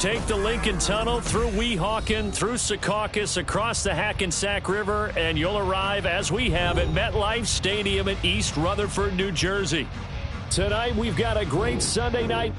take the Lincoln Tunnel through Weehawken, through Secaucus, across the Hackensack River, and you'll arrive, as we have, at MetLife Stadium in East Rutherford, New Jersey. Tonight, we've got a great Sunday night.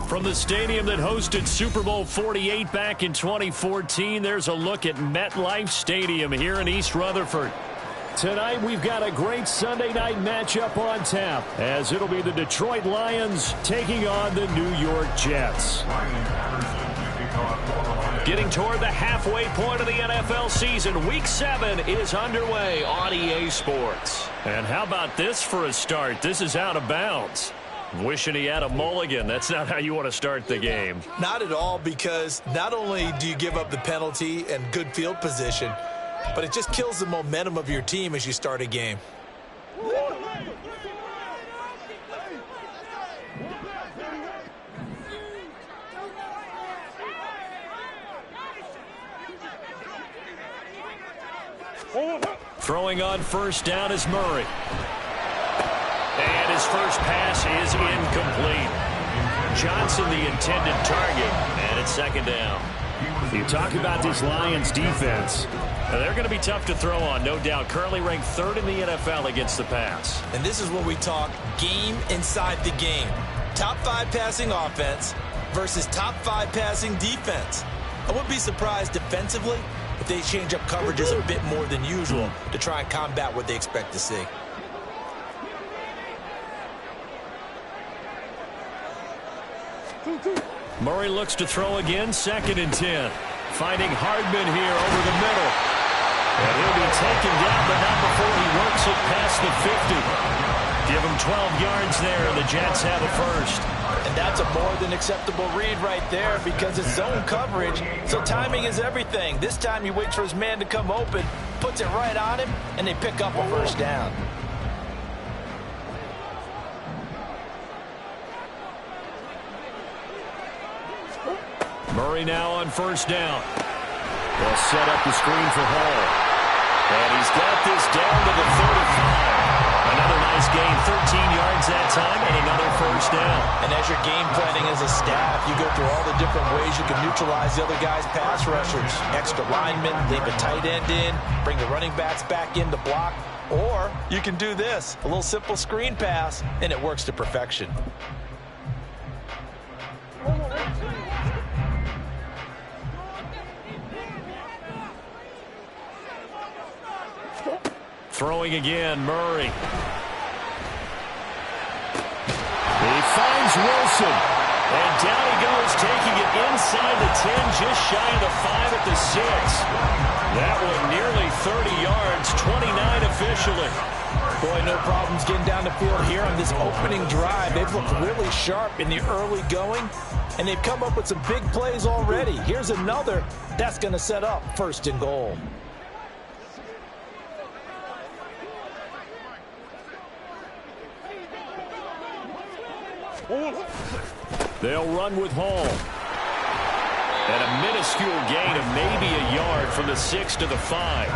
From the stadium that hosted Super Bowl 48 back in 2014, there's a look at MetLife Stadium here in East Rutherford. Tonight, we've got a great Sunday night matchup on tap, as it'll be the Detroit Lions taking on the New York Jets. Getting toward the halfway point of the NFL season, Week 7 is underway on EA Sports. And how about this for a start? This is out of bounds. Wishing he had a mulligan. That's not how you want to start the game. Not at all, because not only do you give up the penalty and good field position, but it just kills the momentum of your team as you start a game. Throwing on first down is Murray. And his first pass is incomplete. Johnson, the intended target, and it's second down. You talk about this Lions defense. They're going to be tough to throw on, no doubt. Currently ranked 3rd in the NFL against the pass. And this is when we talk game inside the game. Top 5 passing offense versus top 5 passing defense. I wouldn't be surprised defensively if they change up coverages a bit more than usual to try and combat what they expect to see. Murray looks to throw again, 2nd and 10. Finding Hardman here over the middle. And he'll be taken down, but not before he works it past the 50. Give him 12 yards there, and the Jets have a first. And that's a more than acceptable read right there, because it's zone coverage, so timing is everything. This time he waits for his man to come open, puts it right on him, and they pick up a first down. Murray now on first down. They'll set up the screen for Hall. And he's got this down to the 35. Another nice gain, 13 yards that time, and another first down. And as you're game planning as a staff, you go through all the different ways you can neutralize the other guy's pass rushers. Extra linemen, leave a tight end in, bring the running backs back in to block. Or you can do this, a little simple screen pass, and it works to perfection. Throwing again, Murray. He finds Wilson. And down he goes, taking it inside the 10, just shy of the 5 at the 6. That one nearly 30 yards, 29 officially. Boy, no problems getting down the field here on this opening drive. They've looked really sharp in the early going, and they've come up with some big plays already. Here's another that's going to set up 1st and goal. They'll run with Hall. And a minuscule gain of maybe a yard from the 6 to the 5.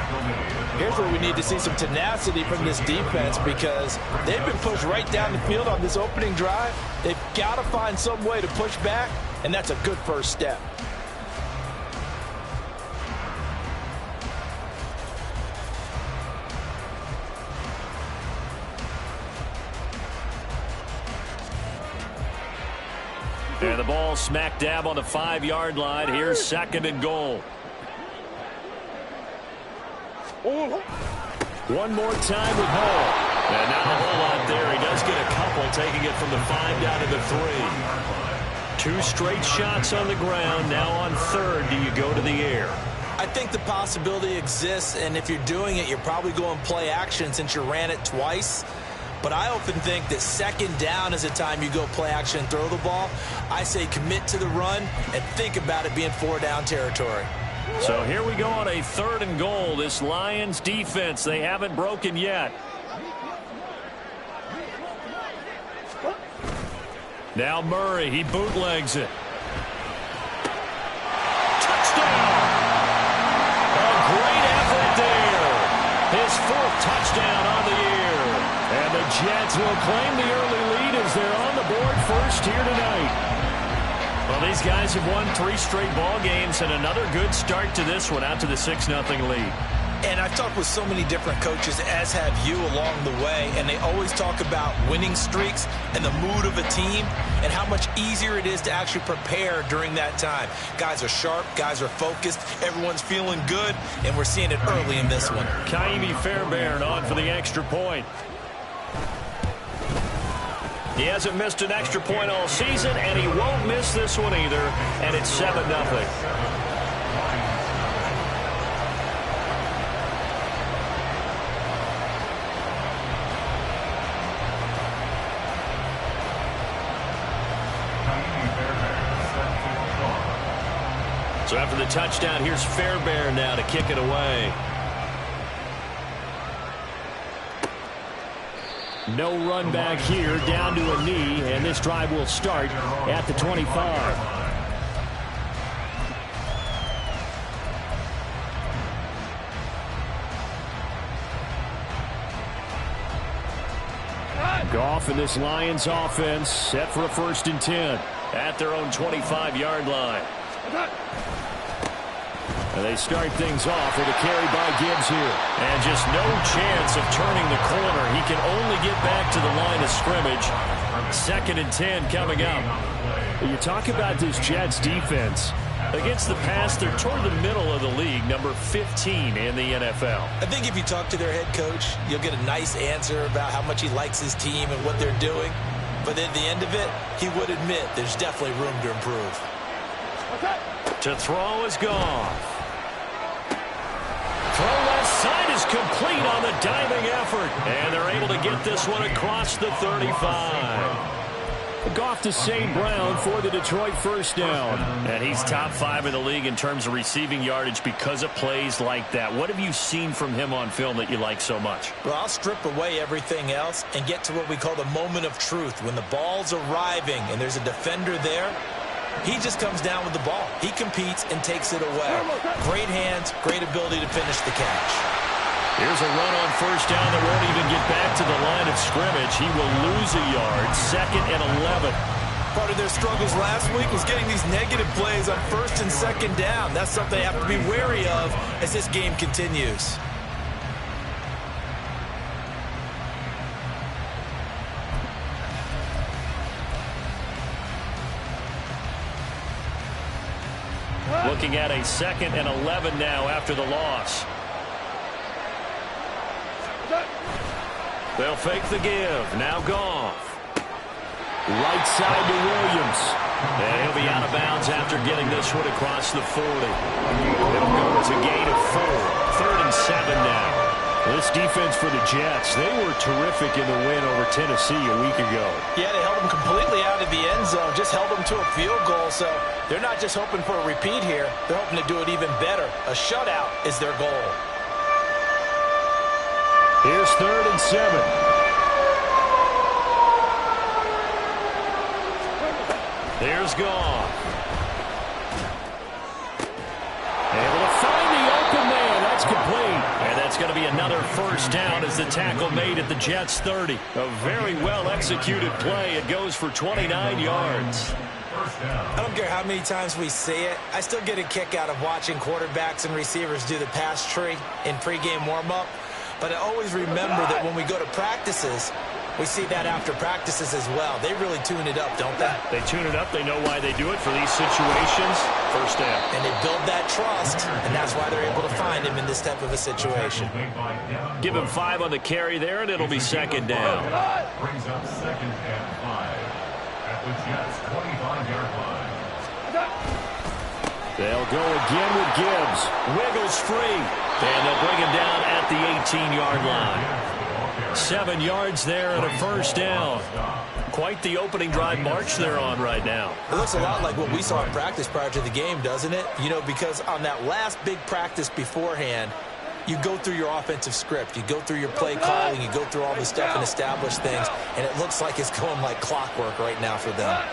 Here's where we need to see some tenacity from this defense, because they've been pushed right down the field on this opening drive. They've got to find some way to push back, and that's a good first step. And the ball smack dab on the 5-yard line. Here's 2nd and goal. One more time with Hall. And not a whole lot there. He does get a couple, taking it from the 5 down to the 3. 2 straight shots on the ground. Now on 3rd, do you go to the air? I think the possibility exists, and if you're doing it, you're probably going play action since you ran it twice. But I often think that 2nd down is the time you go play action and throw the ball. I say commit to the run and think about it being 4-down territory. So here we go on a 3rd and goal. This Lions defense, they haven't broken yet. Now Murray, he bootlegs it. Touchdown! A great effort there. His 4th touchdown on the year. And the Jets will claim the early lead as they're on the board first here tonight. Well, these guys have won 3 straight ball games and another good start to this one out to the 6-0 lead. And I've talked with so many different coaches, as have you along the way, and they always talk about winning streaks and the mood of a team and how much easier it is to actually prepare during that time. Guys are sharp, guys are focused, everyone's feeling good, and we're seeing it early in this one. Kaimi Fairbairn on for the extra point. He hasn't missed an extra point all season, and he won't miss this one either, and it's 7-0. So after the touchdown, here's Fairbairn now to kick it away. No run back here, down to a knee, and this drive will start at the 25. Goff and this Lions offense set for a 1st and 10 at their own 25-yard line. And they start things off with a carry by Gibbs here. And just no chance of turning the corner. He can only get back to the line of scrimmage. 2nd and 10 coming up. You talk about this Jets defense. Against the pass, they're toward the middle of the league, number 15 in the NFL. I think if you talk to their head coach, you'll get a nice answer about how much he likes his team and what they're doing. But at the end of it, he would admit there's definitely room to improve. To throw is Goff. Throw left side is complete on the diving effort. And they're able to get this one across the 35. Goff to St. Brown for the Detroit 1st down. And he's top 5 in the league in terms of receiving yardage because of plays like that. What have you seen from him on film that you like so much? Well, I'll strip away everything else and get to what we call the moment of truth. When the ball's arriving and there's a defender there, he just comes down with the ball. He competes and takes it away. Great hands, great ability to finish the catch. Here's a run on 1st down that won't even get back to the line of scrimmage. He will lose a yard. 2nd and 11. Part of their struggles last week was getting these negative plays on 1st and 2nd down. That's something they have to be wary of as this game continues. Looking at a 2nd and 11 now after the loss. They'll fake the give. Now Goff. Right side to Williams. And he'll be out of bounds after getting this one across the 40. It'll go as a gain of 4. 3rd and 7 now. This defense for the Jets, they were terrific in the win over Tennessee a week ago. Yeah, they held them completely out of the end zone, just held them to a field goal. So they're not just hoping for a repeat here. They're hoping to do it even better. A shutout is their goal. Here's 3rd and 7. Here's Goff. Able to find the open man. That's complete. And that's going to be another 1st down as the tackle made at the Jets 30. A very well-executed play. It goes for 29 yards. I don't care how many times we see it. I still get a kick out of watching quarterbacks and receivers do the pass tree in pregame warm-up. But I always remember that when we go to practices, We see that after practices as well. They really tune it up, don't they? They tune it up. They know why they do it for these situations. First down. And they build that trust, and that's why they're able to find him in this type of a situation. Give him 5 on the carry there, and it'll be second down. Brings up second and 5 at the Jets' 25-yard line. They'll go again with Gibbs. Wiggles free. And they'll bring him down at the 18-yard line. 7 yards there and a first down. Quite the opening drive march they're on right now. It looks a lot like what we saw in practice prior to the game, doesn't it? You know, because on that last big practice beforehand, you go through your offensive script. You go through your play calling. You go through all the stuff and establish things. And it looks like it's going like clockwork right now for them.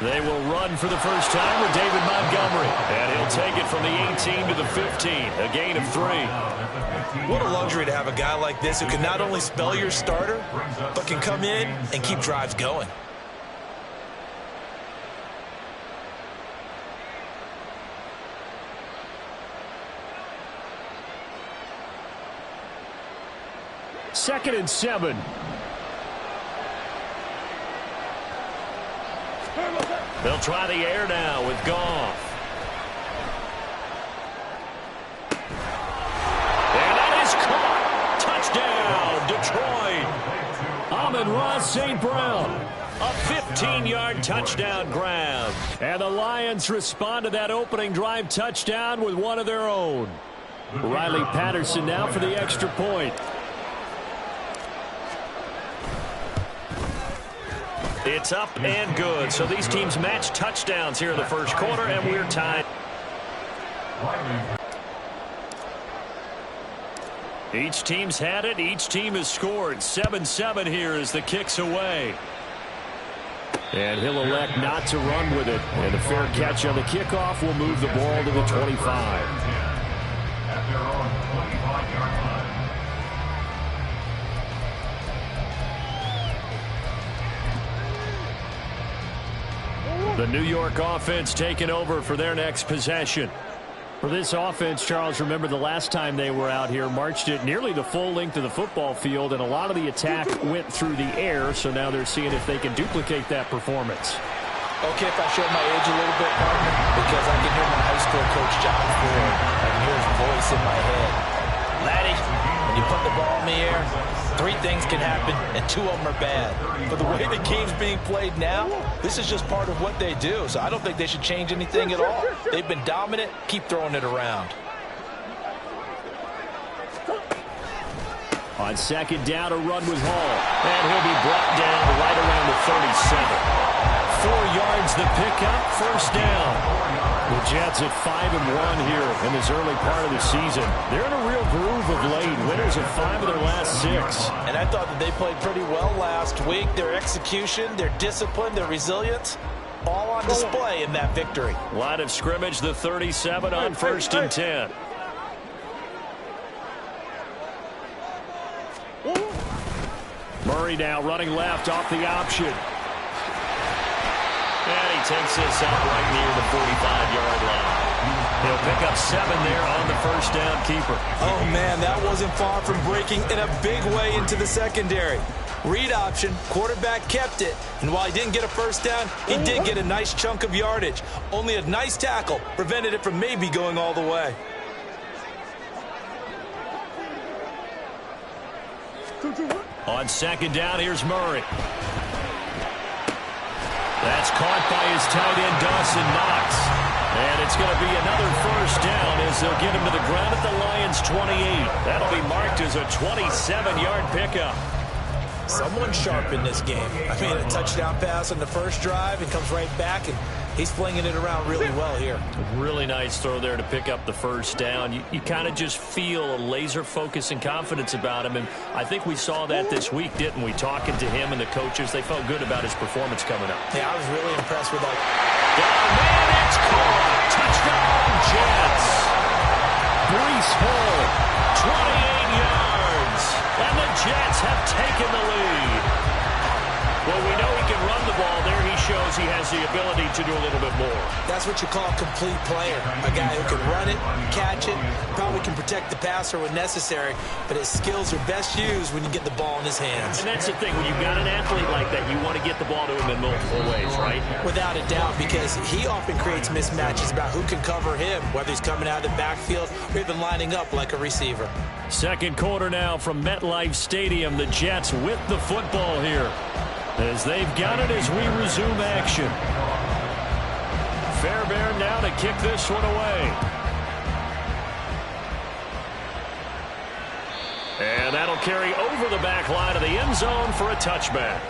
They will run for the first time with David Montgomery. And he'll take it from the 18 to the 15. A gain of 3. What a luxury to have a guy like this who can not only spell your starter, but can come in and keep drives going. Second and 7. They'll try the air now with Goff. And that is caught. Touchdown, Detroit. Amon-Ra St. Brown. A 15-yard touchdown grab. And the Lions respond to that opening drive touchdown with one of their own. Riley Patterson now for the extra point. It's up and good. So these teams match touchdowns here in the first quarter, and we're tied. Each team's had it. Each team has scored. 7-7 here as the kick's away. And he'll elect not to run with it. And a fair catch on the kickoff will move the ball to the 25. The New York offense taking over for their next possession. For this offense, Charles, remember the last time they were out here, marched it nearly the full length of the football field, and a lot of the attack went through the air, so now they're seeing if they can duplicate that performance. Okay, if I show my age a little bit, partner, because I can hear my high school coach, John Ford. I can hear his voice in my head. Laddie, when you put the ball in the air, 3 things can happen, and 2 of them are bad. But the way the game's being played now, this is just part of what they do. So I don't think they should change anything at all. They've been dominant. Keep throwing it around. On second down, a run with Hall. And he'll be brought down right around the 37. 4 yards the pickup, first down. The Jets at 5-1 here in this early part of the season. They're in a real groove of late. Winners of 5 of their last 6. And I thought that they played pretty well last week. Their execution, their discipline, their resilience, all on display in that victory. Line of scrimmage, the 37 on first and 10. Murray now running left off the option. And he takes this out right near the 45-yard line. He'll pick up 7 there on the first down keeper. Oh, man, that wasn't far from breaking in a big way into the secondary. Read option, quarterback kept it. And while he didn't get a first down, he did get a nice chunk of yardage. Only a nice tackle prevented it from maybe going all the way. On second down, here's Murray. That's caught by his tight end, Dawson Knox. And it's going to be another first down as they'll get him to the ground at the Lions' 28. That'll be marked as a 27-yard pickup. Someone sharp in this game. I mean, a touchdown pass on the first drive and comes right back, and he's flinging it around really well here. Really nice throw there to pick up the first down. You kind of just feel a laser focus and confidence about him, and I think we saw that this week, didn't we? Talking to him and the coaches, they felt good about his performance coming up. Yeah, I was really impressed with that. Man, it's caught. Touchdown, Jets. Breece Hall, 28 yards. And the Jets have taken the lead. Well, we know he can run the ball, there he shows he has the ability to do a little bit more. That's what you call a complete player. A guy who can run it, catch it, probably can protect the passer when necessary, but his skills are best used when you get the ball in his hands. And that's the thing. When you've got an athlete like that, you want to get the ball to him in multiple ways, right? Without a doubt, because he often creates mismatches about who can cover him, whether he's coming out of the backfield or even lining up like a receiver. Second quarter now from MetLife Stadium. The Jets with the football here as they've got it as we resume action. Fairbairn now to kick this one away. And that'll carry over the back line of the end zone for a touchback.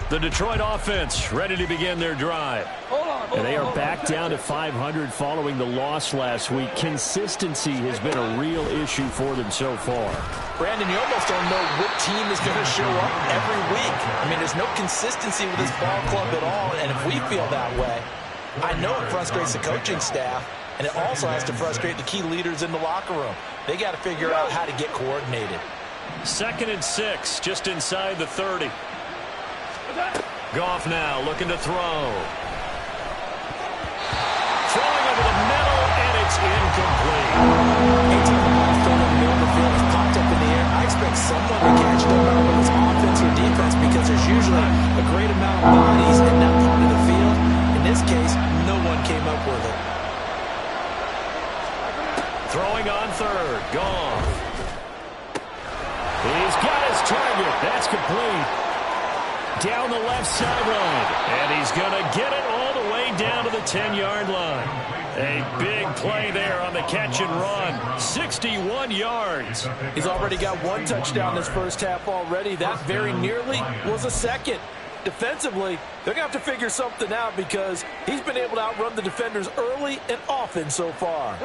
The Detroit offense ready to begin their drive. And they are back down to 500 following the loss last week. Consistency has been a real issue for them so far. Brandon, you almost don't know what team is going to show up every week. I mean, there's no consistency with this ball club at all, and if we feel that way, I know it frustrates the coaching staff, and it also has to frustrate the key leaders in the locker room. They got to figure out how to get coordinated. 2nd and 6, just inside the 30. Goff now looking to throw. Throwing over the middle, and it's incomplete. Anytime the ball thrown in the middle of the field is popped up in the air, I expect someone to catch it, no matter whether it's offense or defense, because there's usually a great amount of bodies in that part of the field. In this case, no one came up with it. Throwing on 3rd. Goff. He's got his target. That's complete. Down the left sideline, and he's going to get it all the way down to the 10-yard line. A big play there on the catch and run. 61 yards. He's already got one touchdown this first half already. That very nearly was a second. Defensively, they're going to have to figure something out because he's been able to outrun the defenders early and often so far.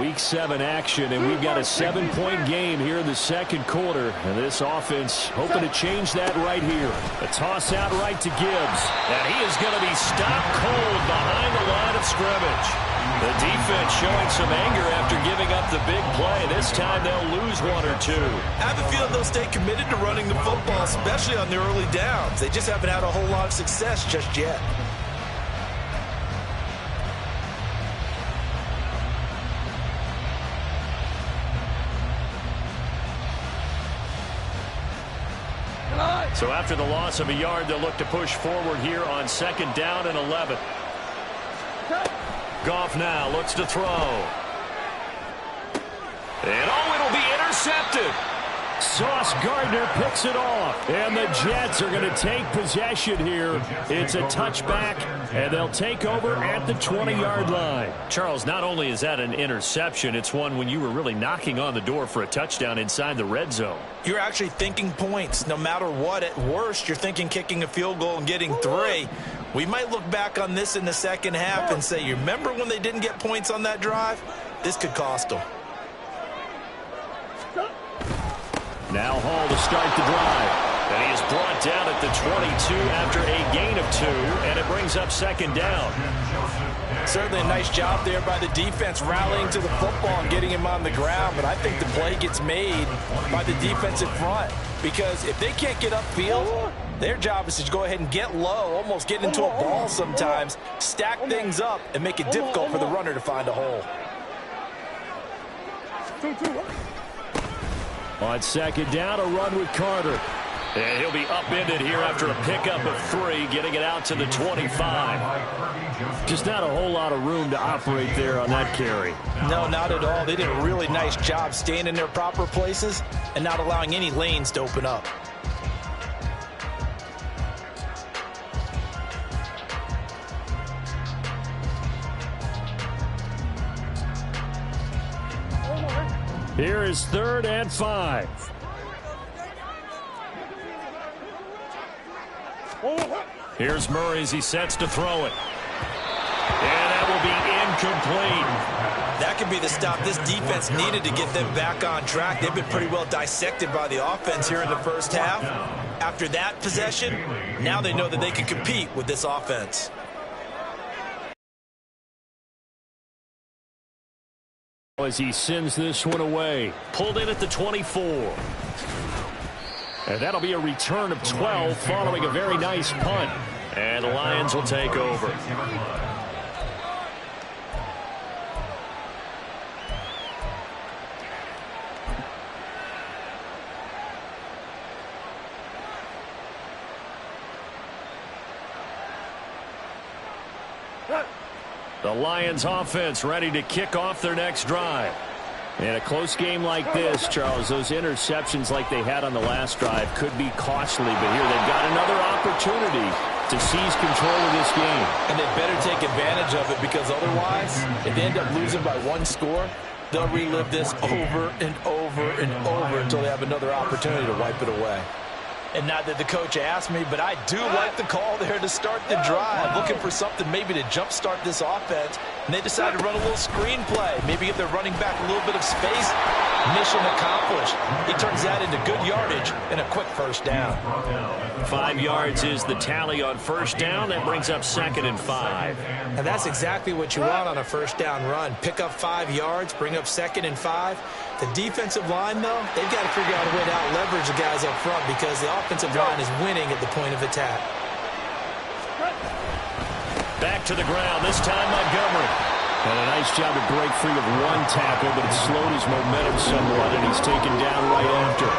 Week 7 action, and we've got a 7-point game here in the second quarter. And this offense hoping to change that right here. A toss out right to Gibbs. And he is going to be stopped cold behind the line of scrimmage. The defense showing some anger after giving up the big play. This time they'll lose 1 or 2. I have a feeling they'll stay committed to running the football, especially on the early downs. They just haven't had a whole lot of success just yet. So after the loss of a yard, they'll look to push forward here on 2nd down and 11. Goff now looks to throw. And it'll be intercepted. Sauce Gardner picks it off. And the Jets are going to take possession here. It's a touchback, and they'll take over at the 20-yard line. Charles, not only is that an interception, it's one when you were really knocking on the door for a touchdown inside the red zone. You're actually thinking points. No matter what, at worst, you're thinking kicking a field goal and getting 3. We might look back on this in the second half and say, you remember when they didn't get points on that drive? This could cost them. Now Hall to start the drive. And he is brought down at the 22 after a gain of 2, and it brings up 2nd down. Certainly a nice job there by the defense rallying to the football and getting him on the ground, but I think the play gets made by the defensive front because if they can't get upfield, their job is to go ahead and get low, almost get into a ball sometimes, stack things up, and make it difficult for the runner to find a hole. On 2nd down, a run with Carter. And he'll be upended here after a pickup of 3, getting it out to the 25. Just not a whole lot of room to operate there on that carry. No, not at all. They did a really nice job staying in their proper places and not allowing any lanes to open up. Here is 3rd and 5. Here's Murray as he sets to throw it. And that will be incomplete. That could be the stop this defense needed to get them back on track. They've been pretty well dissected by the offense here in the first half. After that possession, now they know that they can compete with this offense. As he sends this one away. Pulled in at the 24. And that'll be a return of 12 following a very nice punt. And the Lions will take over. The Lions offense ready to kick off their next drive. In a close game like this, Charles, those interceptions like they had on the last drive could be costly, but here they've got another opportunity to seize control of this game. And they better take advantage of it, because otherwise, if they end up losing by one score, they'll relive this over and over and over until they have another opportunity to wipe it away. And not that the coach asked me, but I do like the call there to start the drive. Looking for something maybe to jumpstart this offense. And they decided to run a little screen play. Maybe give their running back a little bit of space. Mission accomplished. He turns that into good yardage and a quick first down. 5 yards is the tally on first down. That brings up 2nd and 5. And that's exactly what you want on a first down run. Pick up 5 yards, bring up 2nd and 5. The defensive line, though, they've got to figure out a way to out-leverage the guys up front, because the offensive line is winning at the point of attack. Back to the ground, this time Montgomery. And a nice job to break free of one tackle, but it slowed his momentum somewhat, and he's taken down right after.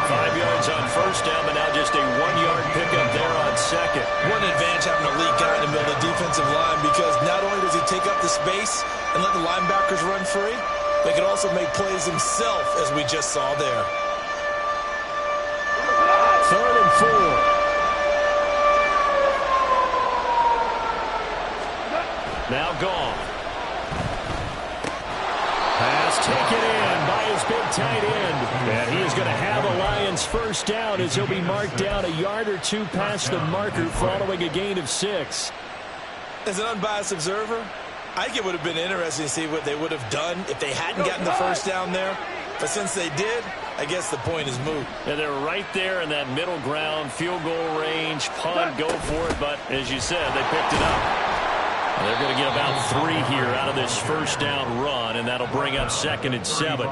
5 yards on first down, but now just a 1-yard pickup there on second. One advantage having an elite guy in the middle of the defensive line, because not only does he take up the space and let the linebackers run free, they can also make plays himself, as we just saw there. 3rd and 4. Now gone. Pass taken in by his big tight end. And he is going to have a Lions first down, as he'll be marked down a yard or two past the marker following a gain of 6. As an unbiased observer, I think it would have been interesting to see what they would have done if they hadn't gotten the first down there. But since they did, I guess the point is moot. And they're right there in that middle ground, field goal range, punt, go for it. But as you said, they picked it up. And they're going to get about 3 here out of this first down run, and that'll bring up 2nd and 7.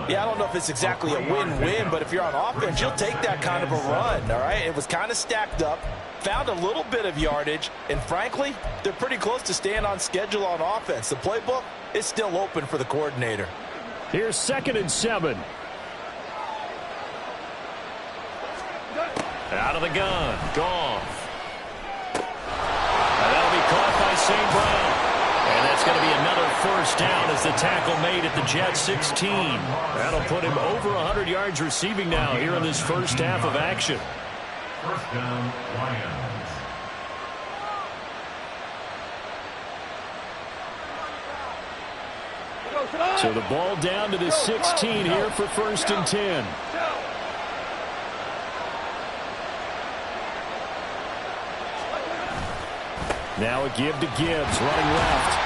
Yeah, I don't know if it's exactly a win-win, but if you're on offense, you'll take that kind of a run, all right? It was kind of stacked up. Found a little bit of yardage, and frankly, they're pretty close to staying on schedule on offense. The playbook is still open for the coordinator. Here's 2nd and 7. Out of the gun, Goff. And that'll be caught by St. Brown. And that's going to be another first down as the tackle made at the Jets 16. That'll put him over 100 yards receiving now here in this first half of action. First down, Lions. So the ball down to the 16 here for 1st and 10. Now a give to Gibbs, running left.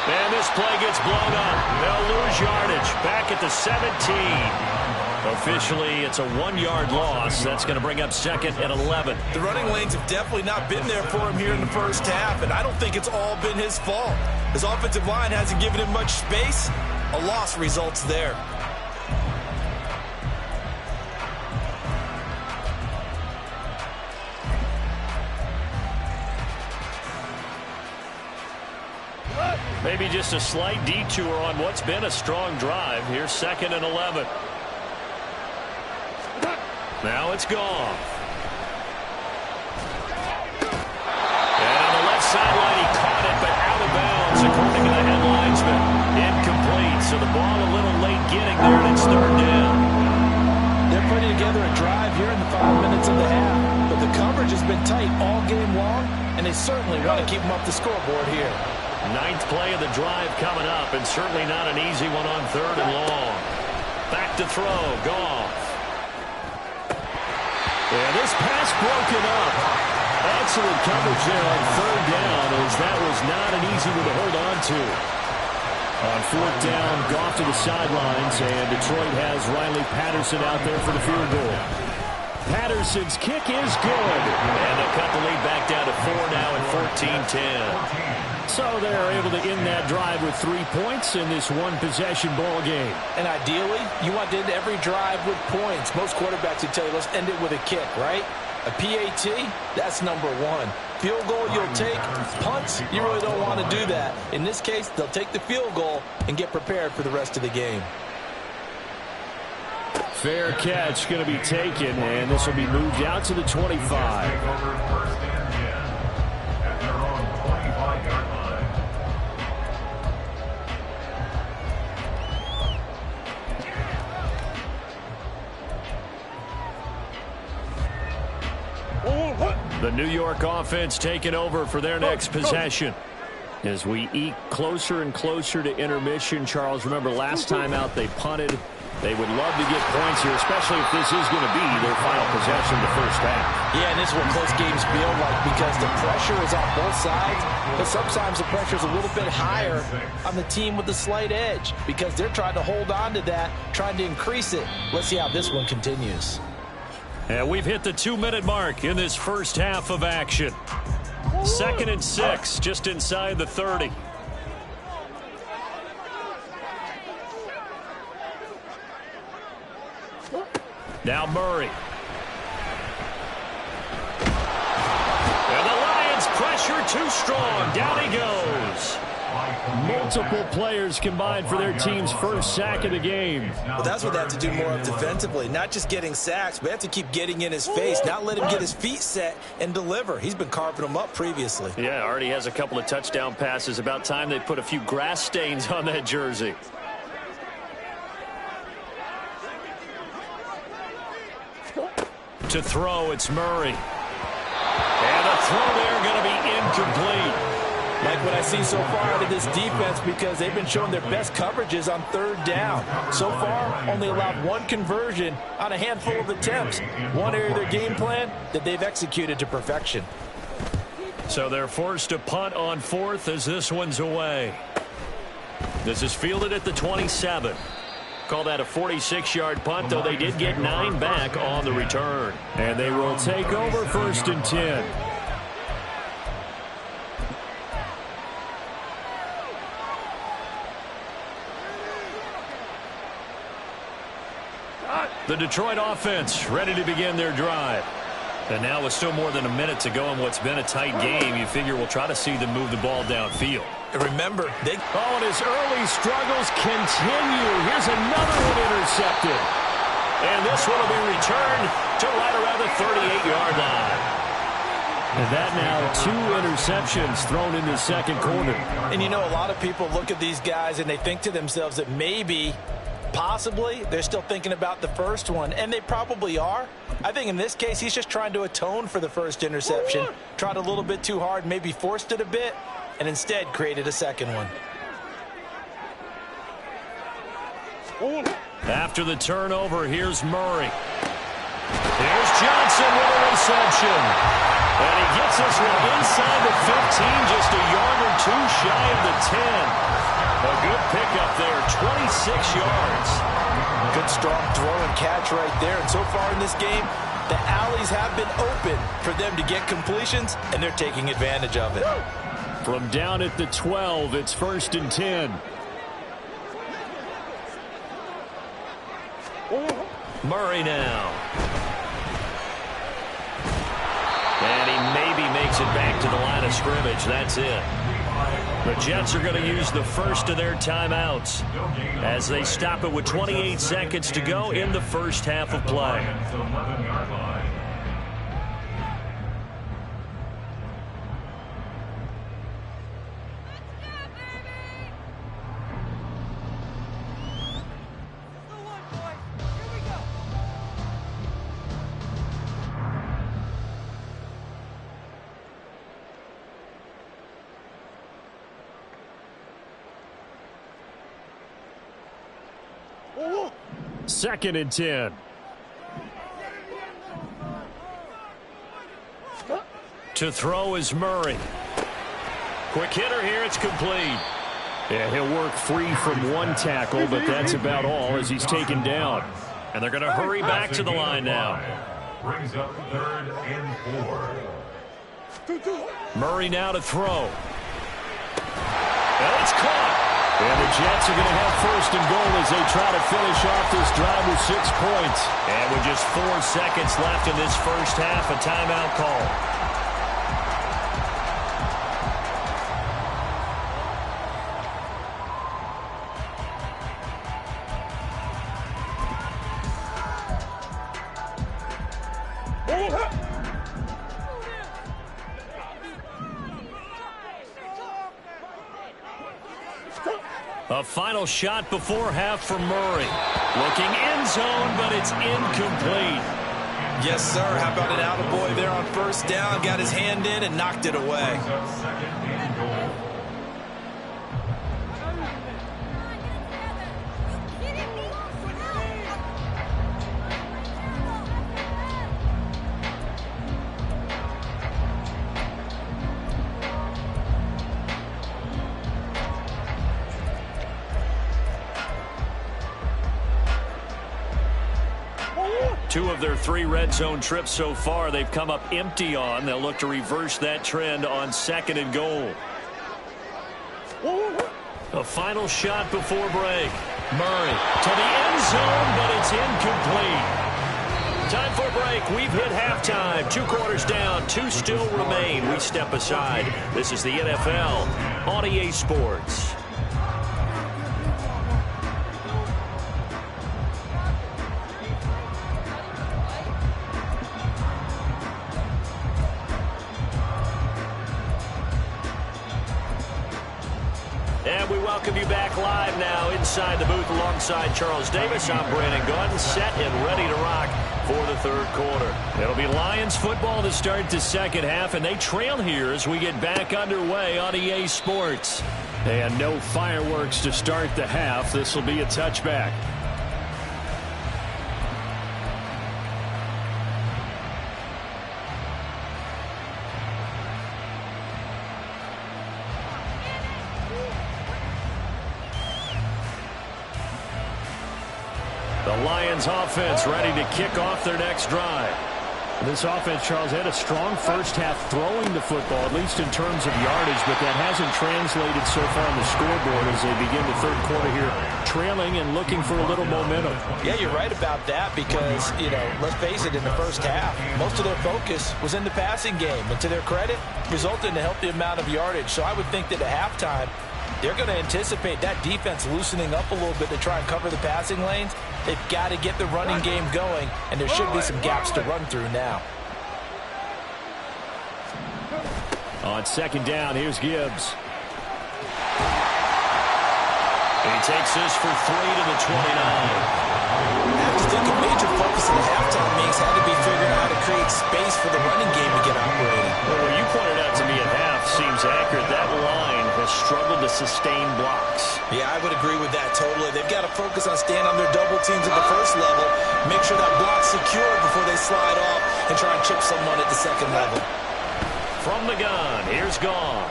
And this play gets blown up. They'll lose yardage. Back at the 17. Officially, it's a 1-yard loss. That's going to bring up 2nd and 11. The running lanes have definitely not been there for him here in the first half, and I don't think it's all been his fault. His offensive line hasn't given him much space. A loss results there. Maybe just a slight detour on what's been a strong drive. Here's 2nd and 11. Now it's Goff. And on the left sideline, he caught it, but out of bounds, according to the headlinesman. Incomplete, so the ball a little late getting there, and it's 3rd down. They're putting together a drive here in the 5 minutes of the half, but the coverage has been tight all game long, and they certainly want to keep them up the scoreboard here. 9th play of the drive coming up, and certainly not an easy one on 3rd and long. Back to throw, Goff. And this pass broken up. Excellent coverage there on third down, as that was not an easy one to hold on to. On fourth down, Goff to the sidelines, and Detroit has Riley Patterson out there for the field goal. Patterson's kick is good. And they'll cut the lead back down to 4 now at 14-10. So they're able to end that drive with 3 points in this one-possession ball game. And ideally, you want to end every drive with points. Most quarterbacks would tell you, let's end it with a kick, right? A PAT, that's number one. Field goal you'll take. Punts, you really don't want to do that. In this case, they'll take the field goal and get prepared for the rest of the game. Fair catch going to be taken, and this will be moved out to the 25. The New York offense taking over for their next possession. As we eke closer and closer to intermission, Charles, remember last time out they punted. They would love to get points here, especially if this is going to be their final possession the first half. Yeah, and this is what close games feel like because the pressure is on both sides, but sometimes the pressure is a little bit higher on the team with the slight edge because they're trying to hold on to that, trying to increase it. Let's see how this one continues. And we've hit the 2-minute mark in this first half of action. 2nd and 6, just inside the 30. Now Murray. And the Lions pressure too strong. Down he goes. Multiple players combined for their team's first sack of the game. Well, that's what they have to do more of defensively. Not just getting sacks, but they have to keep getting in his face. Not let him get his feet set and deliver. He's been carving them up previously. Yeah, already has a couple of touchdown passes. About time they put a few grass stains on that jersey. To throw, it's Murray. And the throw there going to be incomplete. Like what I see so far out of this defense because they've been showing their best coverages on third down. So far, only allowed one conversion on a handful of attempts. One area of their game plan that they've executed to perfection. So they're forced to punt on fourth as this one's away. This is fielded at the 27. Call that a 46-yard punt, though they did get 9 back on the return. And they will take over 1st and 10. The Detroit offense ready to begin their drive. And now with still more than a minute to go in what's been a tight game, you figure we'll try to see them move the ball downfield. And remember, and his early struggles continue. Here's another one intercepted. And this one will be returned to right around the 38-yard line. And that now 2 interceptions thrown in the second quarter. And you know, a lot of people look at these guys and they think to themselves that maybe, possibly, they're still thinking about the first one, and they probably are. I think in this case, he's just trying to atone for the first interception. Tried a little bit too hard, maybe forced it a bit, and instead created a second one. After the turnover, here's Murray. Here's Johnson with a reception. And he gets this one inside the 15, just a yard or two shy of the 10. A good pickup there, 26 yards. Good strong throw and catch right there. And so far in this game, the alleys have been open for them to get completions, and they're taking advantage of it. From down at the 12, it's 1st and 10. Murray now. And he maybe makes it back to the line of scrimmage. That's it. The Jets are going to use the first of their timeouts as they stop it with 28 seconds to go in the first half of play. Second and 10. To throw is Murray. Quick hitter here. It's complete. Yeah, he'll work free from one tackle, but that's about all as he's taken down. And they're going to hurry back to the line now. Brings up 3rd and 4. Murray now to throw. And it's caught. And the Jets are going to have 1st and goal as they try to finish off this drive with 6 points. And with just 4 seconds left in this first half, a timeout call. A final shot before half for Murray. Looking end zone, but it's incomplete. Yes, sir. How about an attaboy there on 1st down? Got his hand in and knocked it away. 2nd and goal. Two of their 3 red zone trips so far they've come up empty on. They'll look to reverse that trend on 2nd and goal. A final shot before break. Murray to the end zone, but it's incomplete. Time for a break. We've hit halftime. 2 quarters down. 2 still remain. We step aside. This is the NFL on EA Sports. And we welcome you back live now inside the booth alongside Charles Davis. I'm Brandon Gordon, set and ready to rock for the 3rd quarter. It'll be Lions football to start the 2nd half, and they trail here as we get back underway on EA Sports. And no fireworks to start the half. This will be a touchback. The Lions offense ready to kick off their next drive. This offense, Charles, had a strong first half throwing the football, at least in terms of yardage, but that hasn't translated so far on the scoreboard as they begin the 3rd quarter here, trailing and looking for a little momentum. Yeah, you're right about that because, let's face it, in the first half, most of their focus was in the passing game. And to their credit, resulted in a healthy amount of yardage. So I would think that at halftime, they're going to anticipate that defense loosening up a little bit to try and cover the passing lanes. They've got to get the running game going, and there should be some gaps to run through now. On 2nd down, here's Gibbs. He takes this for 3 to the 29. I just think a major focus in the halftime meetings had to be figuring out how to create space for the running game to get operating. Well, what you pointed out to me at half seems accurate. That line has struggled to sustain blocks. Yeah, I would agree with that totally. They've got to focus on staying on their double teams at the 1st level, make sure that block's secure before they slide off and try and chip someone at the 2nd level. From the gun, here's Goff.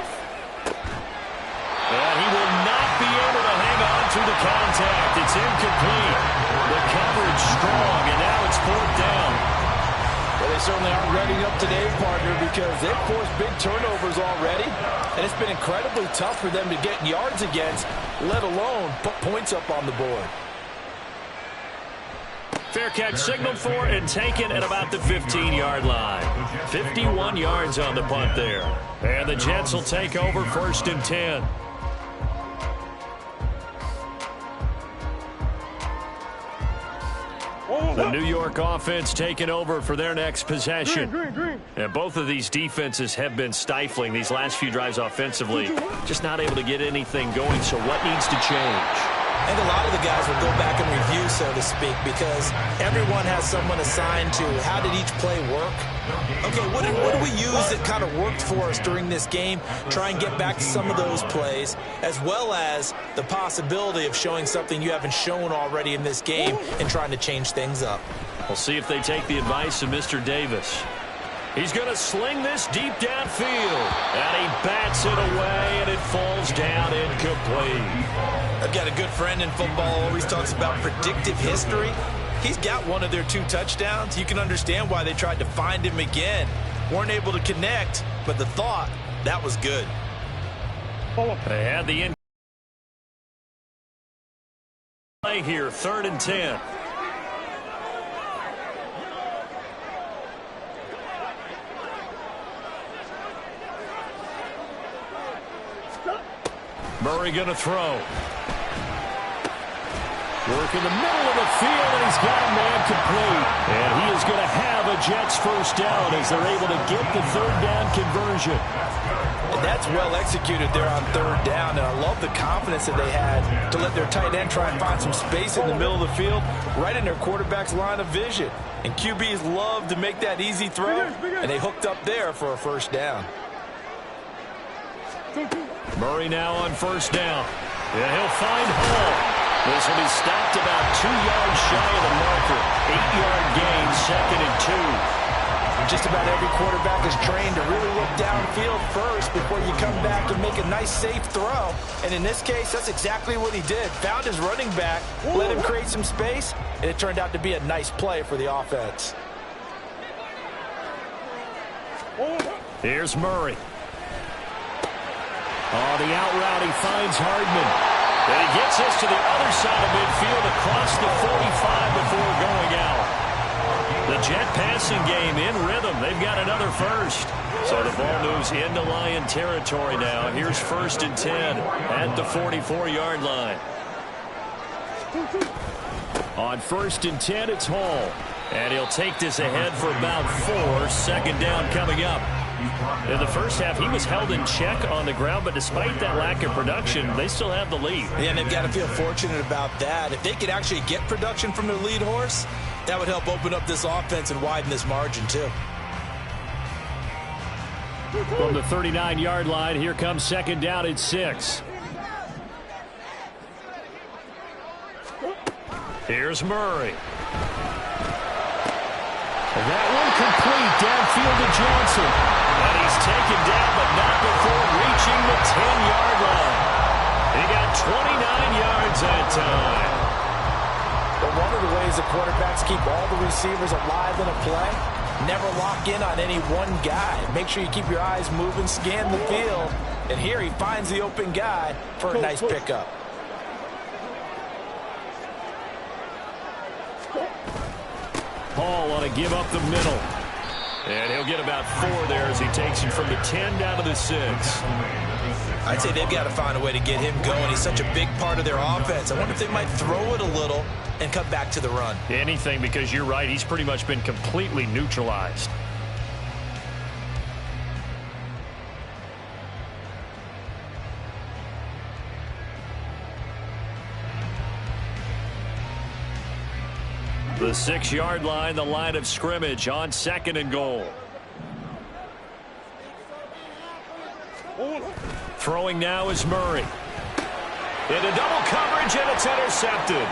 And he will not be able to hang on to the contact. It's incomplete. The coverage strong, and now it's 4th down. Well, they certainly aren't ready up today, partner, because they've forced big turnovers already, and it's been incredibly tough for them to get yards against, let alone put points up on the board. Fair catch signaled for and taken at about the 15-yard line. 51 yards on the punt there. And the Jets will take over 1st and 10. The New York offense taking over for their next possession. And both of these defenses have been stifling these last few drives offensively. Just not able to get anything going, so what needs to change? I think a lot of the guys will go back and review, so to speak, because everyone has someone assigned to how did each play work. Okay, what do we use that kind of worked for us during this game? Try and get back to some of those plays, as well as the possibility of showing something you haven't shown already in this game and trying to change things up. We'll see if they take the advice of Mr. Davis. He's going to sling this deep downfield. And he bats it away, and it falls down incomplete. I've got a good friend in football, always talks about predictive history. He's got one of their 2 touchdowns. You can understand why they tried to find him again. Weren't able to connect, but the thought, that was good. They had the in play here, 3rd and 10. Murray going to throw. Work in the middle of the field, and he's got a man complete. And he is going to have a Jets first down as they're able to get the 3rd down conversion. And that's well executed there on 3rd down, and I love the confidence that they had to let their tight end try and find some space in the middle of the field, right in their quarterback's line of vision. And QBs love to make that easy throw, and they hooked up there for a first down. Murray now on 1st down. And he'll find Hall. This will be stopped about 2 yards shy of the marker. 8-yard gain, 2nd and 2. Just about every quarterback is trained to really look downfield first before you come back and make a nice, safe throw. And in this case, that's exactly what he did. Found his running back, let him create some space, and it turned out to be a nice play for the offense. Here's Murray. On the out route, he finds Hardman. And he gets us to the other side of midfield across the 45 before going out. The Jet passing game in rhythm. They've got another first. So the ball moves into Lion territory now. Here's 1st and 10 at the 44-yard line. On 1st and 10, it's Hall. And he'll take this ahead for about 4. 2nd down coming up. In the first half, he was held in check on the ground, but despite that lack of production, they still have the lead. Yeah, and they've got to feel fortunate about that. If they could actually get production from their lead horse, that would help open up this offense and widen this margin, too. From the 39-yard line, here comes 2nd down at 6. Here's Murray. And that one complete downfield to Johnson. And he's taken down, but not before reaching the 10-yard line. He got 29 yards that time. But one of the ways the quarterbacks keep all the receivers alive in a play, never lock in on any one guy. Make sure you keep your eyes moving, scan the field. And here he finds the open guy for a nice pickup. Hall on a give up the middle. And he'll get about 4 there as he takes him from the 10 down to the 6. I'd say they've got to find a way to get him going. He's such a big part of their offense. I wonder if they might throw it a little and cut back to the run. Anything, because you're right, he's pretty much been completely neutralized. The 6-yard line, the line of scrimmage on 2nd and goal. Throwing now is Murray. Into double coverage, and it's intercepted.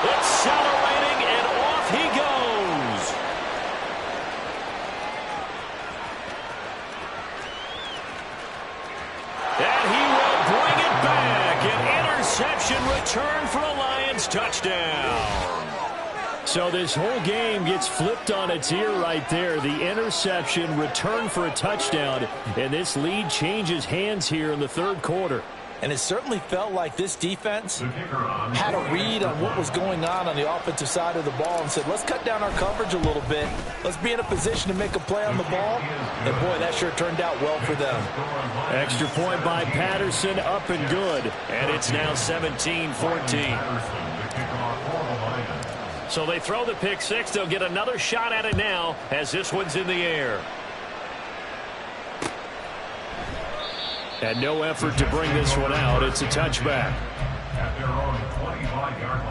Accelerating, and off he goes. And he will bring it back. An interception return for a Lions touchdown. So this whole game gets flipped on its ear right there. The interception, return for a touchdown, and this lead changes hands here in the 3rd quarter. And it certainly felt like this defense had a read on what was going on the offensive side of the ball and said, let's cut down our coverage a little bit. Let's be in a position to make a play on the ball. And, boy, that sure turned out well for them. Extra point by Patterson, up and good. And it's now 17-14. So they throw the pick 6. They'll get another shot at it now as this one's in the air. And no effort to bring this one out. It's a touchback. At their own 25-yard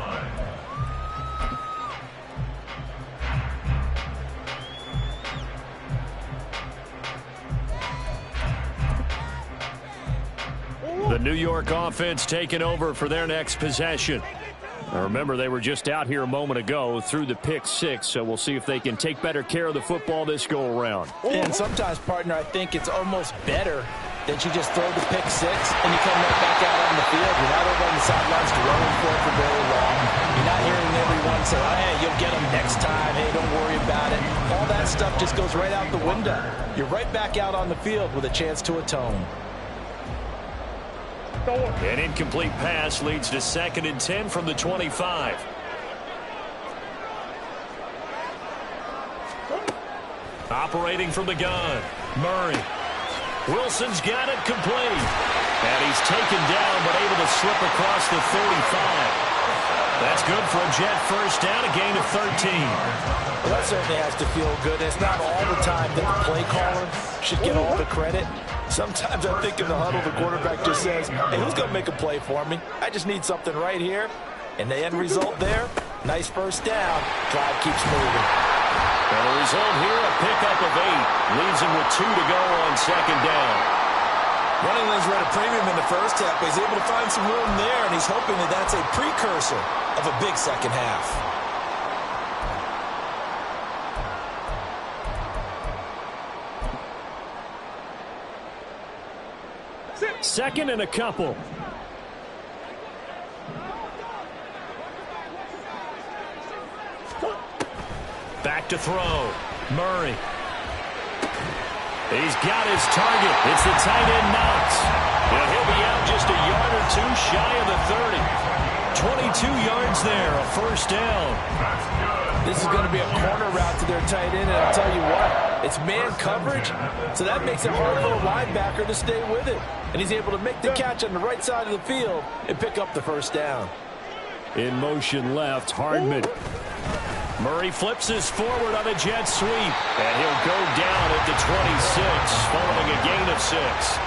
line. The New York offense taking over for their next possession. Now remember, they were just out here a moment ago through the pick six, so we'll see if they can take better care of the football this go-around. And sometimes, partner, I think it's almost better that you just throw the pick six and you come right back out on the field. You're not over on the sidelines dwelling for it for very long. You're not hearing everyone say, oh, hey, you'll get them next time. Hey, don't worry about it. All that stuff just goes right out the window. You're right back out on the field with a chance to atone. An incomplete pass leads to 2nd and 10 from the 25. Operating from the gun, Murray. Wilson's got it complete. And he's taken down but able to slip across the 35. That's good for a Jet first down, a gain of 13. Well, that certainly has to feel good. It's not all the time that the play caller should get all the credit. Sometimes I think in the huddle, the quarterback just says, hey, who's going to make a play for me? I just need something right here. And the end result there, nice first down. Drive keeps moving. And the result here, a pickup of 8. Leaves him with 2 to go on 2nd down. Running lanes were at a premium in the first half, but he's able to find some room there, and he's hoping that that's a precursor of a big second half. Second and a couple. Back to throw. Murray. He's got his target. It's the tight end Knox. And he'll be out just a yard or 2 shy of the 30. 22 yards there, a first down. This is going to be a corner route to their tight end, and I'll tell you what, it's man coverage, so that makes it hard for a linebacker to stay with it. And he's able to make the catch on the right side of the field and pick up the first down. In motion left, Hardman. Murray flips his forward on a jet sweep, and he'll go down at the 26, following a gain of 6.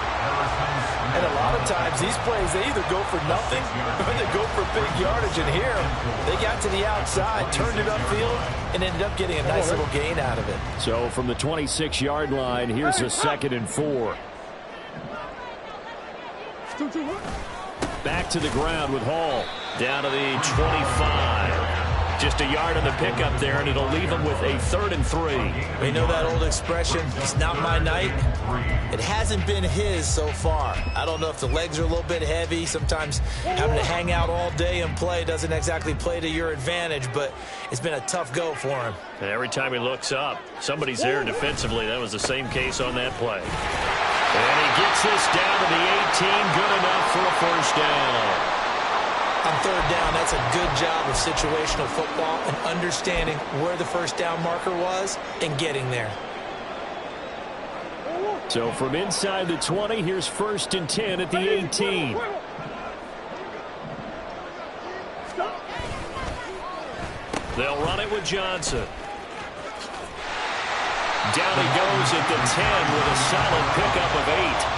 And a lot of times, these plays, they either go for nothing or they go for big yardage. And here, they got to the outside, turned it upfield, and ended up getting a nice little gain out of it. So from the 26-yard line, here's a 2nd and 4. Back to the ground with Hall. Down to the 25. Just a yard on the pickup there, and it'll leave him with a 3rd and 3. We know that old expression, it's not my night. It hasn't been his so far. I don't know if the legs are a little bit heavy. Sometimes having to hang out all day and play doesn't exactly play to your advantage, but it's been a tough go for him. And every time he looks up, somebody's there defensively. That was the same case on that play. And he gets this down to the 18, good enough for a first down. On 3rd down, that's a good job of situational football and understanding where the first down marker was and getting there. So from inside the 20, here's 1st and 10 at the 18. They'll run it with Johnson. Down he goes at the 10 with a solid pickup of 8.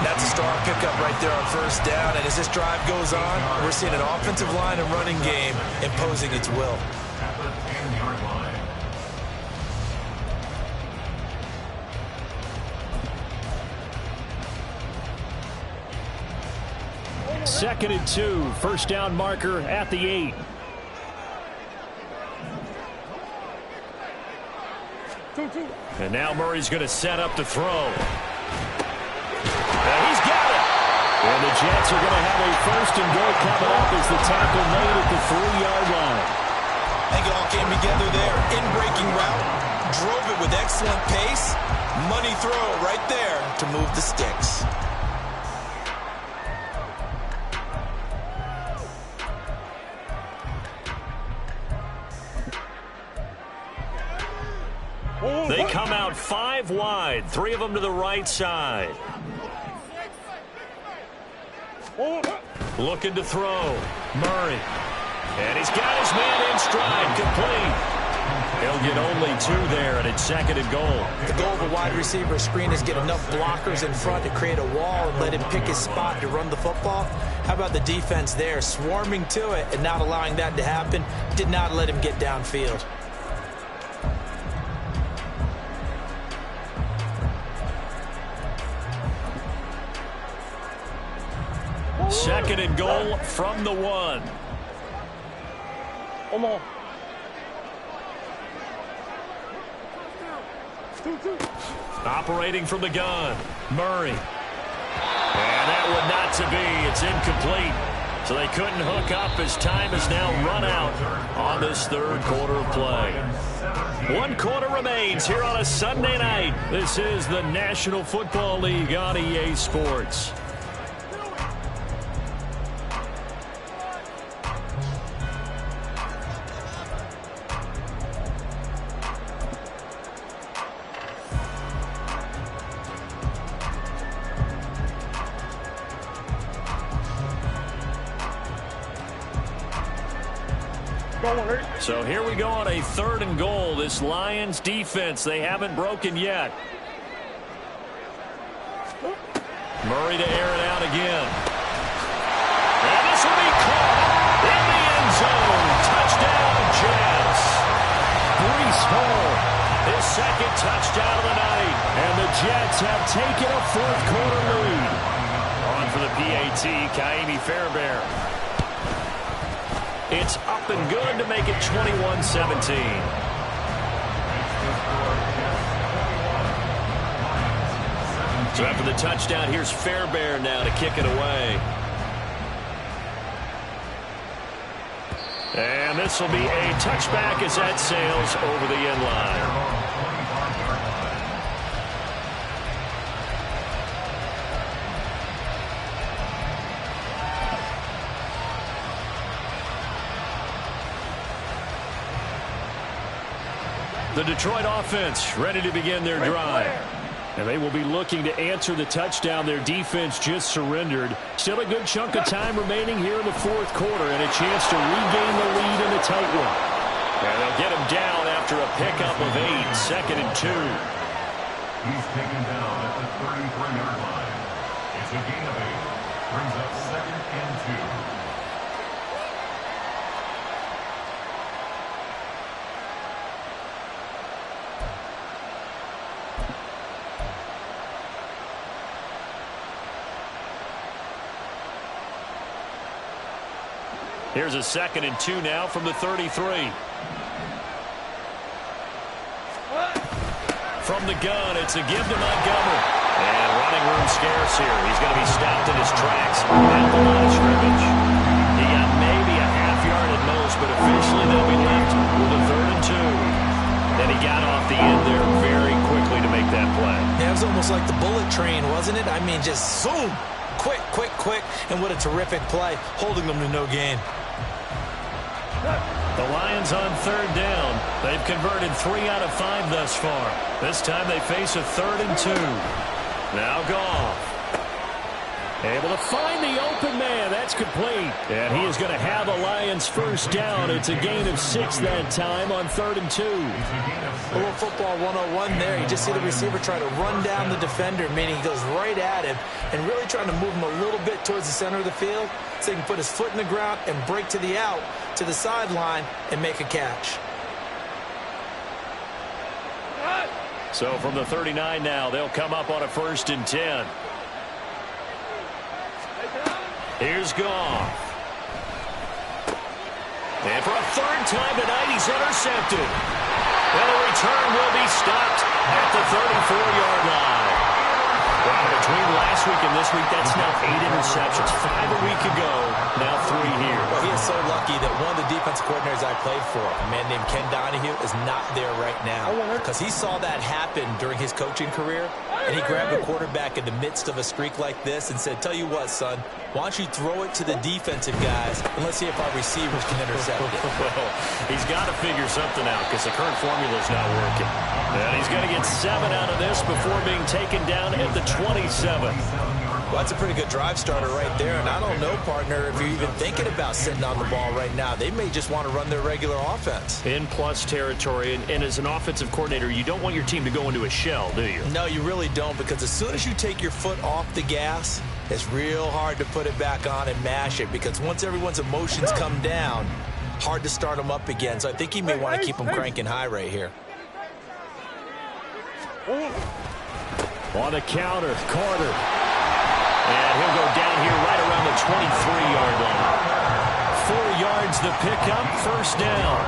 That's a strong pickup right there on 1st down. And as this drive goes on, we're seeing an offensive line and running game imposing its will. At the 10-yard line. 2nd and 2. First down marker at the 8. And now Murray's going to set up to throw. And he's got it. And the Jets are going to have a 1st and goal coming up as the tackle made at the 3-yard line. I think it all came together there. In-breaking route, drove it with excellent pace. Money throw right there to move the sticks. They come out 5 wide, 3 of them to the right side. Looking to throw. Murray. And he's got his man in stride, complete. He'll get only 2 there, and it's 2nd and goal. The goal of a wide receiver screen is get enough blockers in front to create a wall and let him pick his spot to run the football. How about the defense there, swarming to it and not allowing that to happen? Did not let him get downfield. 2nd and goal from the 1. Operating from the gun, Murray. And that would not to be. It's incomplete. So they couldn't hook up as time has now run out on this third quarter of play. 1 quarter remains here on a Sunday night. This is the National Football League on EA Sports. So here we go on a 3rd and goal. This Lions defense, they haven't broken yet. Murray to air it out again. And this will be caught in the end zone. Touchdown, Jets. Breece Hall, his 2nd touchdown of the night. And the Jets have taken a 4th quarter lead. On for the PAT, Kaimi Fairbairn. It's up and good to make it 21-17. So after the touchdown, here's Fairbairn now to kick it away. And this will be a touchback as that sails over the end line. The Detroit offense ready to begin their drive. And they will be looking to answer the touchdown their defense just surrendered. Still a good chunk of time remaining here in the 4th quarter and a chance to regain the lead in a tight one. And they'll get him down after a pickup of 8, 2nd and 2. He's taken down at the 33-yard line. It's a gain of 8. Brings up 2nd and 2. Here's a 2nd and 2 now from the 33. From the gun, it's a give to Montgomery. And running room scarce here. He's going to be stopped in his tracks at the line of scrimmage. He got maybe a half yard at most, but officially they'll be left with a 3rd and 2. Then he got off the end there very quickly to make that play. Yeah, it was almost like the bullet train, wasn't it? I mean, just zoom. Quick, quick, quick. And what a terrific play, holding them to no gain. The Lions on 3rd down. They've converted 3 out of 5 thus far. This time they face a 3rd and 2. Now Goff. Able to find the open man. That's complete. And he is going to have a Lions 1st down. It's a gain of 6 that time on 3rd and 2. A little football 101 there. You just see the receiver try to run down the defender, meaning he goes right at him and really trying to move him a little bit towards the center of the field so he can put his foot in the ground and break to the out, to the sideline, and make a catch. So from the 39 now, they'll come up on a 1st and 10. Here's Goff. And for a 3rd time tonight, he's intercepted. And the return will be stopped at the 34-yard line. Well, between last week and this week, that's now 8 interceptions. 5 a week ago, now 3 here. Well, he is so lucky that one of the defensive coordinators I played for, a man named Ken Donahue, is not there right now. Because he saw that happen during his coaching career, and he grabbed a quarterback in the midst of a streak like this and said, tell you what, son, why don't you throw it to the defensive guys, and let's see if our receivers can intercept it. Well, he's got to figure something out because the current formula is not working. And he's going to get 7 out of this before being taken down at the 27. Well, that's a pretty good drive starter right there, and I don't know, partner, if you're even thinking about sitting on the ball right now. They may just want to run their regular offense. In plus territory, and as an offensive coordinator, you don't want your team to go into a shell, do you? No, you really don't, because as soon as you take your foot off the gas, it's real hard to put it back on and mash it, because once everyone's emotions come down, hard to start them up again. So I think he may want to keep them cranking high right here. On the counter, Carter. And he'll go down here right around the 23-yard line. 4 yards the pickup, first down.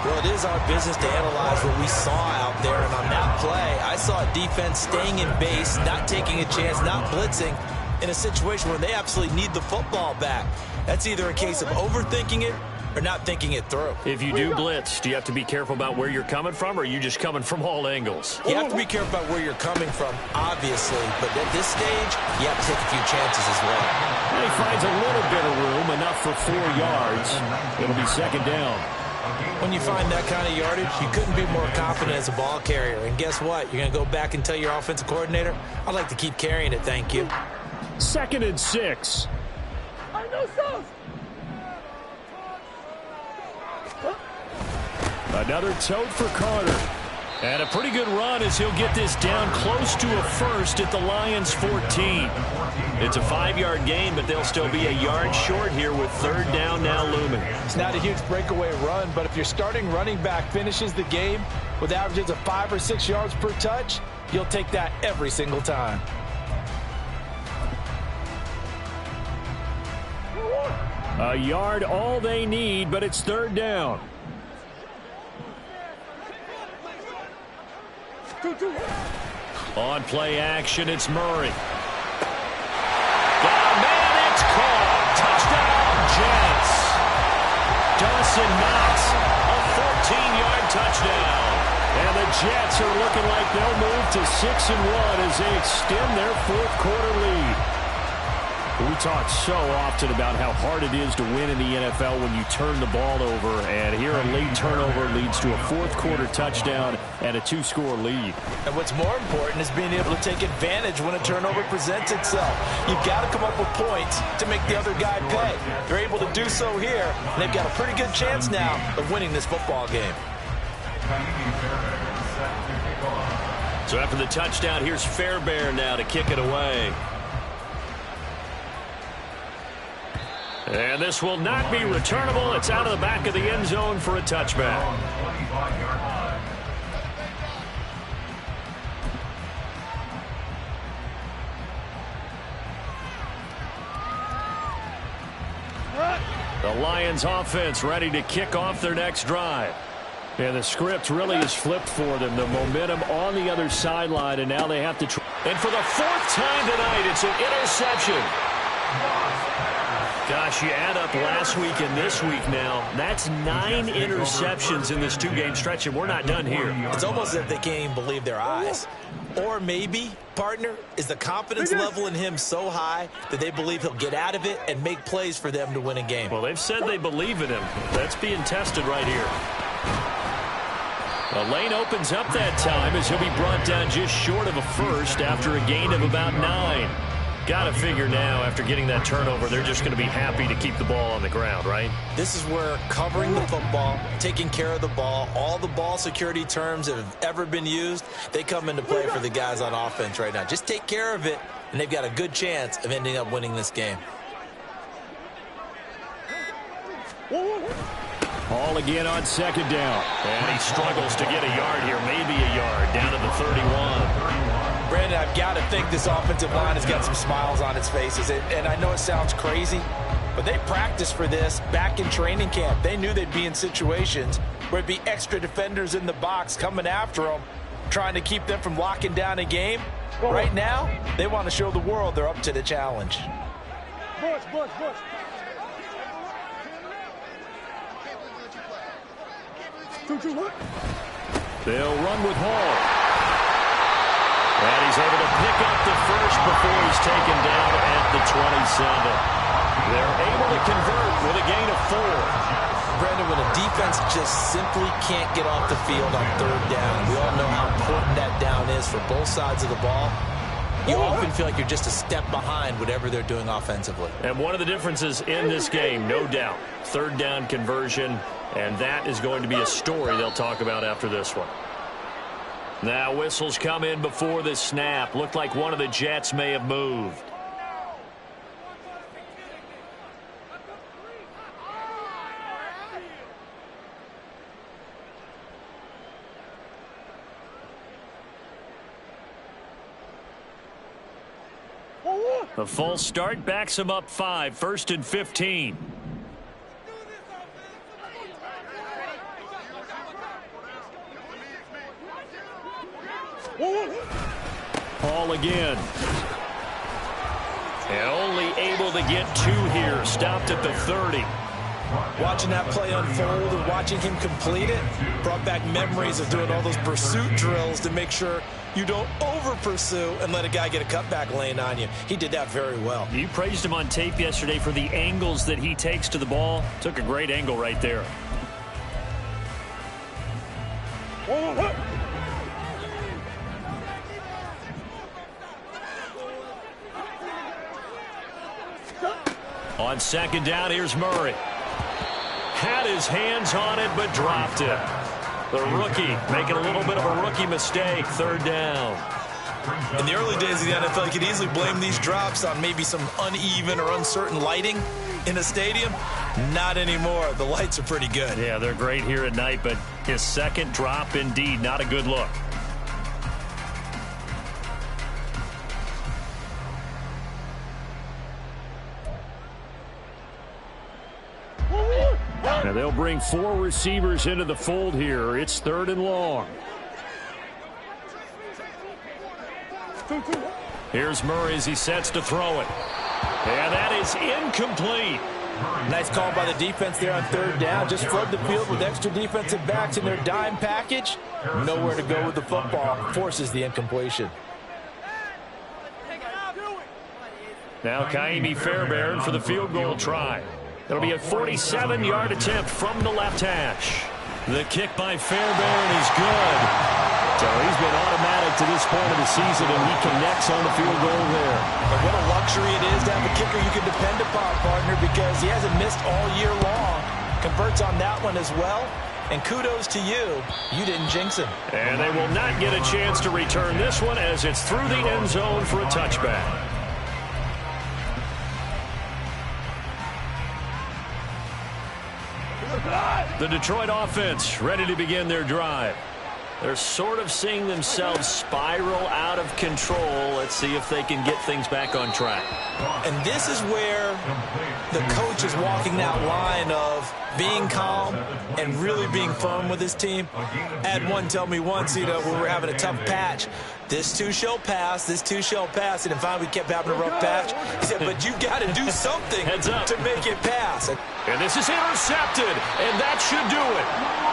Well, it is our business to analyze what we saw out there, and on that play, I saw a defense staying in base, not taking a chance, not blitzing, in a situation where they absolutely need the football back. That's either a case of overthinking it or not thinking it through. If you do blitz, do you have to be careful about where you're coming from, or are you just coming from all angles? You have to be careful about where you're coming from, obviously, but at this stage, you have to take a few chances as well. And he finds a little bit of room, enough for 4 yards. It'll be second down. When you find that kind of yardage, you couldn't be more confident as a ball carrier. And guess what? You're going to go back and tell your offensive coordinator, I'd like to keep carrying it, thank you. 2nd and 6. Another tote for Carter. And a pretty good run as he'll get this down close to a first at the Lions' 14. It's a 5-yard gain, but they'll still be a yard short here with 3rd down now looming. It's not a huge breakaway run, but if your starting running back finishes the game with averages of 5 or 6 yards per touch, you'll take that every single time. A yard all they need, but it's 3rd down. On play action, it's Murray. Got a man, it's caught. Touchdown, Jets. Dawson Knox, a 14-yard touchdown. And the Jets are looking like they'll move to 6-1 as they extend their 4th quarter lead. We talk so often about how hard it is to win in the NFL when you turn the ball over, and here a late turnover leads to a 4th quarter touchdown and a 2-score lead. And what's more important is being able to take advantage when a turnover presents itself. You've got to come up with points to make the other guy pay. They're able to do so here, and they've got a pretty good chance now of winning this football game. So after the touchdown, here's Fairbairn now to kick it away. And this will not be returnable. It's out of the back of the end zone for a touchback. The Lions offense ready to kick off their next drive. And the script really is flipped for them. The momentum on the other sideline, and now they have to try. And for the 4th time tonight, it's an interception. Gosh, you add up last week and this week now, that's 9 interceptions in this 2-game stretch, and we're not done here. It's almost as if they can't even believe their eyes. Or maybe, partner, is the confidence level in him so high that they believe he'll get out of it and make plays for them to win a game. Well, they've said they believe in him. That's being tested right here. The lane opens up that time as he'll be brought down just short of a first after a gain of about 9. Got to figure now, after getting that turnover, they're just going to be happy to keep the ball on the ground, right? This is where covering the football, taking care of the ball, all the ball security terms that have ever been used, they come into play for the guys on offense right now. Just take care of it, and they've got a good chance of ending up winning this game. Hall again on 2nd down. And he struggles to get a yard here, maybe a yard, down to the 31. Brandon, I've got to think this offensive line has got some smiles on its faces. And I know it sounds crazy, but they practiced for this back in training camp. They knew they'd be in situations where it'd be extra defenders in the box coming after them, trying to keep them from locking down a game. Right now, they want to show the world they're up to the challenge. They'll run with Hall. And he's able to pick up the first before he's taken down at the 27. They're able to convert with a gain of 4. Brandon, when a defense just simply can't get off the field on 3rd down, we all know how important that down is for both sides of the ball. You often feel like you're just a step behind whatever they're doing offensively. And one of the differences in this game, no doubt, 3rd down conversion, and that is going to be a story they'll talk about after this one. Now whistles come in before the snap. Looked like one of the Jets may have moved. A false start backs him up 5, 1st and 15. Hall again. And only able to get 2 here. Stopped at the 30. Watching that play unfold and watching him complete it brought back memories of doing all those pursuit drills to make sure you don't over-pursue and let a guy get a cutback lane on you. He did that very well. You praised him on tape yesterday for the angles that he takes to the ball. Took a great angle right there. On second down, here's Murray. Had his hands on it, but dropped it. The rookie making a little bit of a rookie mistake. 3rd down. In the early days of the NFL, you could easily blame these drops on maybe some uneven or uncertain lighting in a stadium. Not anymore. The lights are pretty good. Yeah, they're great here at night, but his second drop, indeed, not a good look. Now they'll bring 4 receivers into the fold here. It's 3rd and long. Here's Murray as he sets to throw it. And that is incomplete. Nice call by the defense there on 3rd down. Just flood the field with extra defensive backs in their dime package. Nowhere to go with the football. Forces the incompletion. Now Kaimi Fairbairn for the field goal try. It'll be a 47-yard attempt from the left hash. The kick by Fairbairn is good. So he's been automatic to this point of the season, and he connects on the field goal there. And what a luxury it is to have a kicker you can depend upon, partner, because he hasn't missed all year long. Converts on that one as well. And kudos to you. You didn't jinx him. And they will not get a chance to return this one as it's through the end zone for a touchback. The Detroit offense ready to begin their drive. They're sort of seeing themselves spiral out of control. Let's see if they can get things back on track. And this is where the coach is walking that line of being calm and really being firm with his team. I had one tell me once, when we were having a tough patch, this too shall pass, this too shall pass. And finally we kept having a rough patch. He said, but you got to do something to make it pass. And this is intercepted, and that should do it.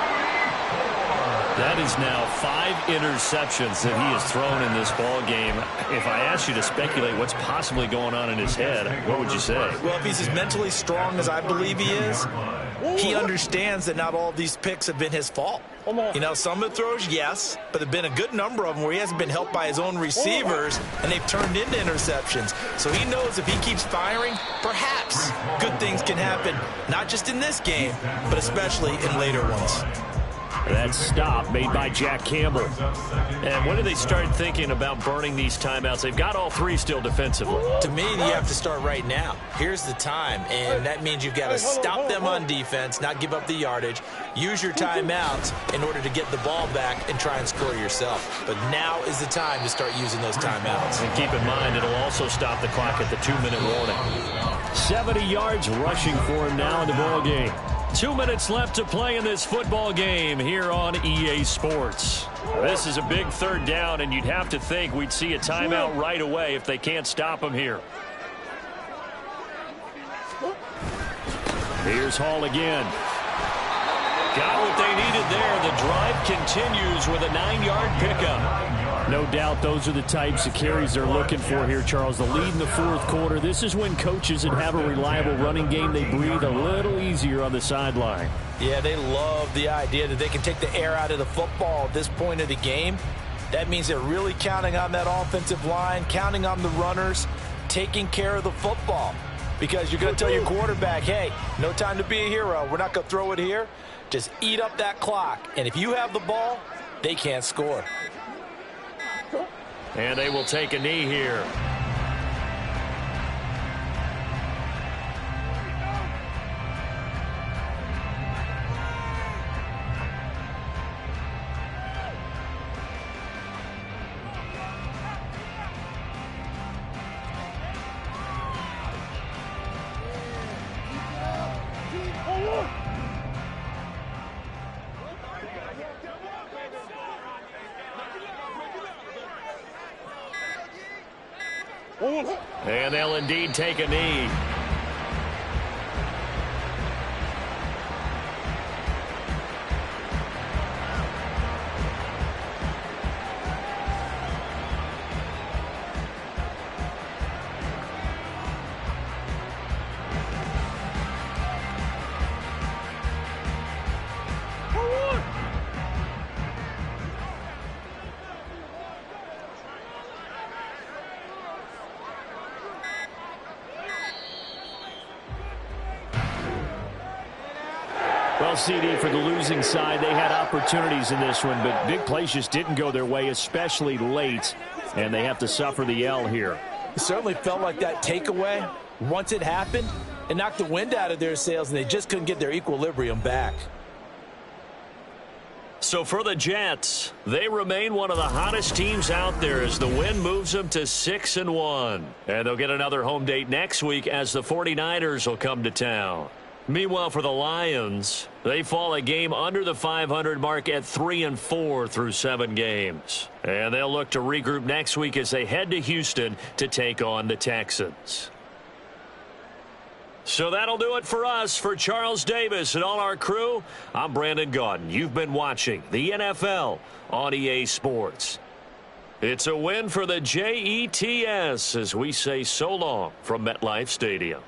That is now 5 interceptions that he has thrown in this ball game. If I asked you to speculate what's possibly going on in his head, what would you say? Well, if he's as mentally strong as I believe he is, he understands that not all of these picks have been his fault. Some of the throws, yes, but there have been a good number of them where he hasn't been helped by his own receivers, and they've turned into interceptions. So he knows if he keeps firing, perhaps good things can happen, not just in this game, but especially in later ones. That stop made by Jack Campbell. And when do they start thinking about burning these timeouts? They've got all 3 still defensively. To me, you have to start right now. Here's the time, and that means you've got to stop them on defense, not give up the yardage. Use your timeouts in order to get the ball back and try and score yourself. But now is the time to start using those timeouts. And keep in mind, it'll also stop the clock at the 2-minute warning. 70 yards rushing for him now in the ball game. 2 minutes left to play in this football game here on EA Sports. This is a big 3rd down, and you'd have to think we'd see a timeout right away if they can't stop him here. Here's Hall again. Got what they needed there. The drive continues with a 9-yard pickup. No doubt those are the types of carries they're looking for here, Charles. The lead in the 4th quarter. This is when coaches that have a reliable running game, they breathe a little easier on the sideline. Yeah, they love the idea that they can take the air out of the football at this point of the game. That means they're really counting on that offensive line, counting on the runners, taking care of the football. Because you're going to tell your quarterback, hey, no time to be a hero. We're not going to throw it here. Just eat up that clock. And if you have the ball, they can't score. And they will take a knee here. And they'll indeed take a knee. Well, CD, for the losing side, they had opportunities in this one, but big plays just didn't go their way, especially late, and they have to suffer the L here. It certainly felt like that takeaway, once it happened, it knocked the wind out of their sails, and they just couldn't get their equilibrium back. So for the Jets, they remain one of the hottest teams out there as the win moves them to 6-1. And they'll get another home date next week as the 49ers will come to town. Meanwhile, for the Lions, they fall a game under the 500 mark at 3-4 through 7 games. And they'll look to regroup next week as they head to Houston to take on the Texans. So that'll do it for us. For Charles Davis and all our crew, I'm Brandon Gaudin. You've been watching the NFL on EA Sports. It's a win for the Jets as we say so long from MetLife Stadium.